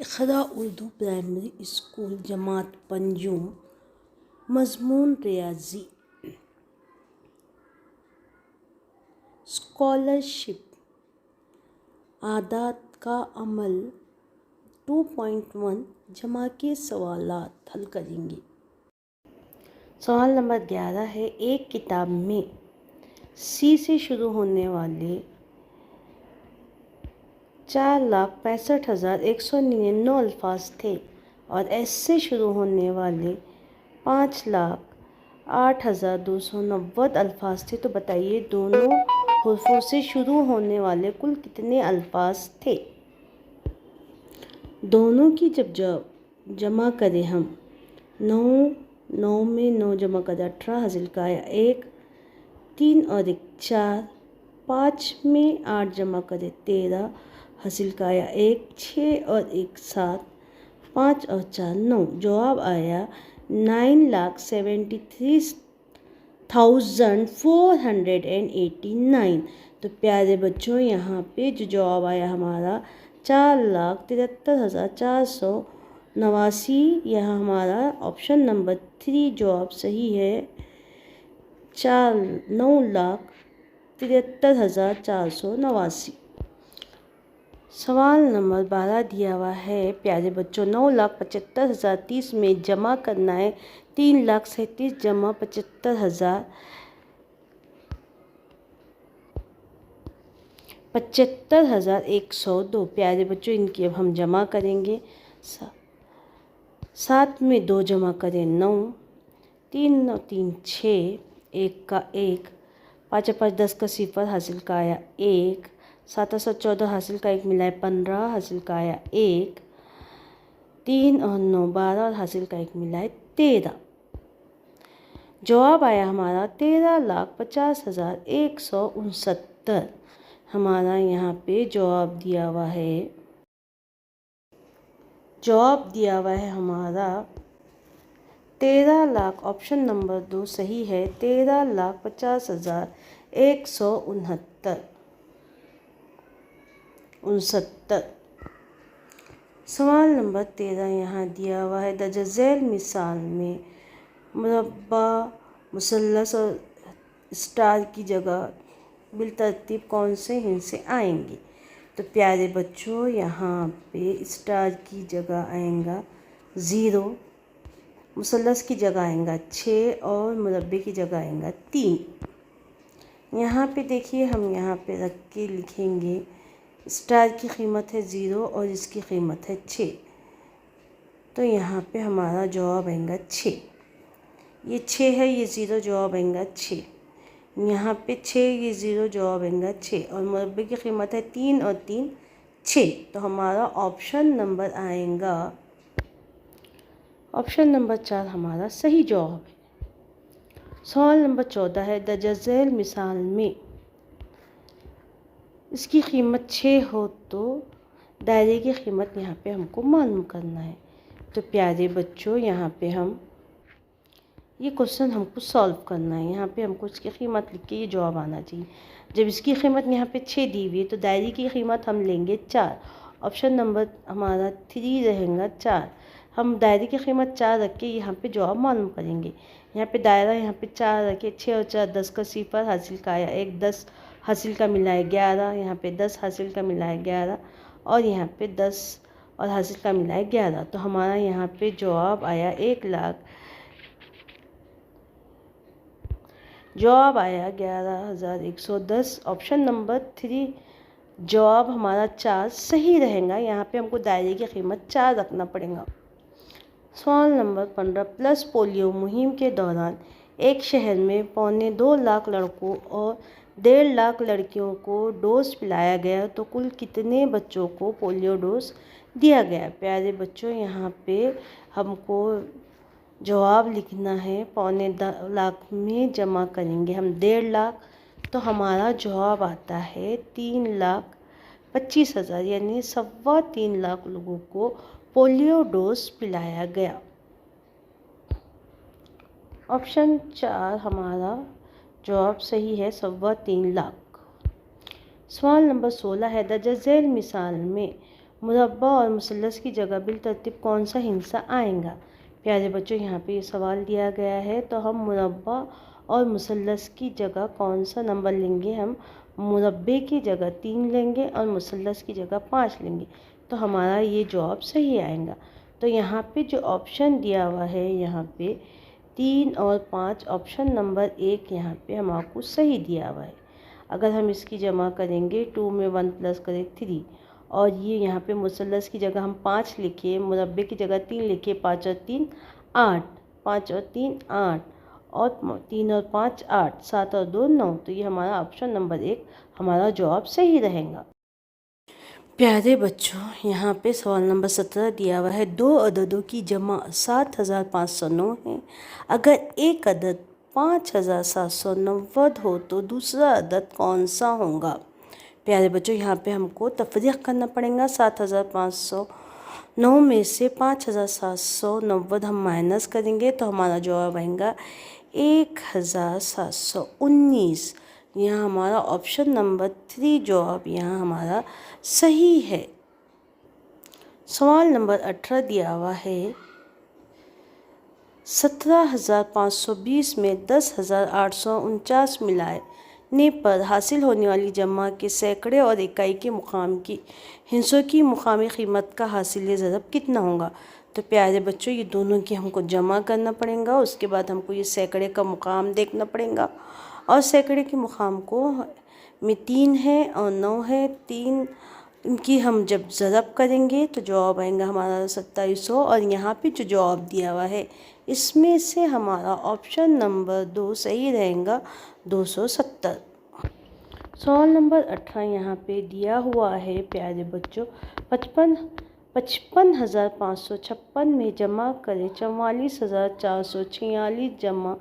Iqra Urdu primary school जमात पंजुम। मज़मून रियाज़ी। Scholarship. आदात का अमल 2.1 जमा के सवालात हल करेंगे। सवाल नंबर 11 है, एक किताब में सी से शुरू होने वाले 4,65,199 अल्फाज थे और एस से शुरू होने वाले 5,08,290 अल्फाज थे। तो बताइए दोनों हुर्फों से शुरू होने वाले कुल कितने अल्फाज थे। दोनों की जब जमा करें हम 9 में 9 जमा करें 18 हासिल का आया 1, 3 और 1 4, 5 में 8 जमा करें 13 हासिल का आया 1, 6 और 1 7, 5 और 4 9। जवाब आया 9,73,489। तो प्यारे बच्चों यहाँ पे जो जवाब आया हमारा 4,73,489। यहाँ हमारा ऑप्शन नंबर 3 जवाब सही है। 9,73,489। सवाल नंबर 12 दिया हुआ है, प्यारे बच्चों 9,75,030 में जमा करना है 3,37,000 जमा 75,102। प्यारे बच्चों इनकी अब हम जमा करेंगे। 7 में 2 जमा करें 9, 3 और 3 6, 1 का 1, 5 और 5 10 का 0 हासिल का आया 1, 7 और 7 14 हासिल का 1 मिलाए 15 हासिल का आया 1, 3 और 9 12 और हासिल का 1 मिलाए 13। जवाब आया हमारा 13,50,169। हमारा यहाँ पे जवाब दिया हुआ है। जवाब दिया हुआ है हमारा 13 लाख। ऑप्शन नंबर 2 सही है। 13,50,169। सवाल नंबर 13 यहाँ दिया हुआ है, दर्ज झैल मिसाल में मुरब्बा, मुसल्लस और स्टार की जगह बिलतरतीब कौन से हिस्से आएंगे। तो प्यारे बच्चों यहाँ पे स्टार की जगह आएगा 0, मुसल्लस की जगह आएगा 6 और मुरब्बे की जगह आएगा 3। यहाँ पे देखिए हम यहाँ पे रख के लिखेंगे, स्टार की कीमत है 0 और इसकी कीमत है 6। तो यहाँ पे हमारा जवाब आएगा 6। ये 6 है, ये 0, जवाब आएगा 6। यहाँ पे 6, ये 0, जवाब आएगा 6 और मुरब्बे की कीमत है 3 और 3 6। तो हमारा ऑप्शन नंबर आएगा, ऑप्शन नंबर 4 हमारा सही जवाब है। सवाल नंबर 14 है, दर्ज झैल मिसाल में इसकी कीमत 6 हो तो दायरे की कीमत यहाँ पे हमको मालूम करना है। तो प्यारे बच्चों यहाँ पे हम ये क्वेश्चन हमको सॉल्व करना है। यहाँ पे हमको इसकी कीमत लिख के ये जवाब आना चाहिए। जब इसकी कीमत यहाँ पे 6 दी हुई है तो दायरे की कीमत हम लेंगे 4। ऑप्शन नंबर हमारा 3 रहेगा 4। हम दायरे की कीमत 4 रख के यहाँ पे जवाब मालूम करेंगे। यहाँ पे दायरा यहाँ पे 4 रखे, 6 और 4 10 का 0 हासिल का आया 1, 10 हासिल का मिला है 11, यहाँ पे 10 हासिल का मिला है 11 और यहाँ पे 10 और हासिल का मिला है 11। तो हमारा यहाँ पे जवाब आया 1,00,000। जवाब आया 11,110। ऑप्शन नंबर 3 जवाब हमारा 4 सही रहेगा। यहाँ पे हमको दायरे की कीमत 4 रखना पड़ेगा। सवाल नंबर 15, प्लस पोलियो मुहिम के दौरान एक शहर में 2.25 लाख लड़कों और 1.5 लाख लड़कियों को डोज पिलाया गया तो कुल कितने बच्चों को पोलियो डोज दिया गया। प्यारे बच्चों यहाँ पे हमको जवाब लिखना है। 2.25 लाख में जमा करेंगे हम 1.5 लाख, तो हमारा जवाब आता है 3,25,000 यानी 3.25 लाख लोगों को पोलियो डोज पिलाया गया। ऑप्शन 4 हमारा जवाब सही है, 3.25 लाख। सवाल नंबर 16 है, दर्ज झैल मिसाल में मुरब्बा और मुसल्लस की जगह बिलतरतीब कौन सा हिस्सा आएगा। प्यारे बच्चों, यहाँ पे ये सवाल दिया गया है, तो हम मुरब्बा और मुसल्लस की जगह कौन सा नंबर लेंगे। हम मुरब्बे की जगह 3 लेंगे और मुसल्लस की जगह 5 लेंगे, तो हमारा ये जवाब सही आएगा। तो यहाँ पे जो ऑप्शन दिया हुआ है, यहाँ पे 3 और 5, ऑप्शन नंबर 1 यहाँ पे हमारे सही दिया हुआ है। अगर हम इसकी जमा करेंगे, 2 में 1 प्लस करें 3, और ये यहाँ पे मुसल्लस की जगह हम 5 लिखे, मुरब्बे की जगह 3 लिखे, 5 और 3 8, 5 और 3 8, और 3 और 5 8, 7 और 2 9, तो ये हमारा ऑप्शन नंबर 1 हमारा जवाब सही रहेगा। प्यारे बच्चों, यहाँ पे सवाल नंबर 17 दिया हुआ है, 2 अददों की जमा 7509 है। अगर एक अदद 5790 हो तो दूसरा अदद कौन सा होगा। प्यारे बच्चों, यहाँ पे हमको तफरीक करना पड़ेगा। 7509 में से 5790 हम माइनस करेंगे तो हमारा जवाब आएगा 1719। यहाँ हमारा ऑप्शन नंबर 3 जवाब यहाँ हमारा सही है। सवाल नंबर 18 दिया हुआ है, 17,520 में 10,849 मिलाने पर हासिल होने वाली जमा के सैकड़े और इकाई के मुकाम की हिस्सों की मुकामी कीमत का हासिल ज़रब कितना होगा। तो प्यारे बच्चों, ये दोनों की हमको जमा करना पड़ेगा। उसके बाद हमको ये सैकड़े का मुकाम देखना पड़ेगा, और सैकड़े के मुकाम को में 3 है और 9 है। 3 इनकी हम जब ज़रब करेंगे तो जवाब आएगा हमारा 2700, और यहाँ पे जो जवाब दिया हुआ है इसमें से हमारा ऑप्शन नंबर 2 सही रहेगा, 270। सवाल नंबर 18 यहाँ पे दिया हुआ है, प्यारे बच्चों, 55,556 में जमा करें 44,446 जमा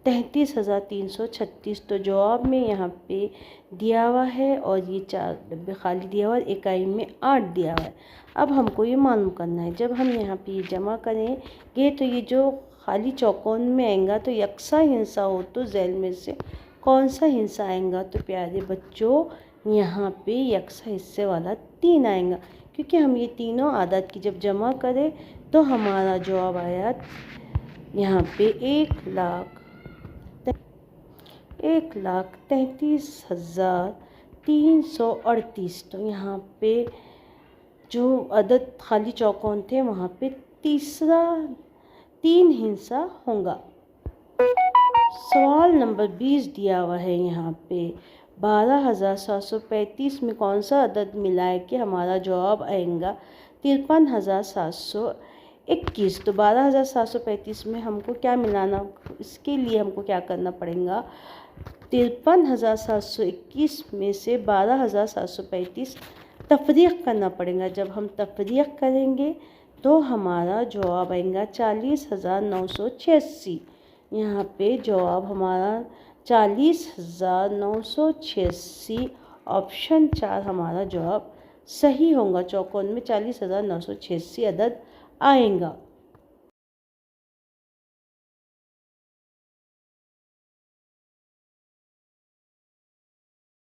33,336। तो जवाब में यहाँ पे दिया हुआ है, और ये 4 डब्बे खाली दिया हुआ है, इकाई में 8 दिया हुआ है। अब हमको ये मालूम करना है, जब हम यहाँ पे ये जमा करेंगे तो ये जो खाली चौकोन में आएगा तो यकसा हिस्सा हो तो झैल में से कौन सा हिस्सा आएगा। तो प्यारे बच्चों, यहाँ पे यकसा हिस्से वाला 3 आएगा, क्योंकि हम ये तीनों आदत की जब जमा करें तो हमारा जवाब आया यहाँ पे 1,33,338। तो यहाँ पे जो अदद खाली चौकोन थे वहाँ पे तीसरा 3 हिस्सा होगा। सवाल नंबर 20 दिया हुआ है, यहाँ पे 12,735 में कौन सा अदद मिलाए कि हमारा जवाब आएगा 53,721। तो 12,735 में हमको क्या मिलाना, इसके लिए हमको क्या करना पड़ेगा, 53,721 में से 12,735 तफरीक करना पड़ेगा। जब हम तफरीक करेंगे तो हमारा जवाब आएगा 40,986। यहाँ पे जवाब हमारा 40,986, ऑप्शन 4 हमारा जवाब सही होगा। चौकोन में 40,986 अदद आएगा।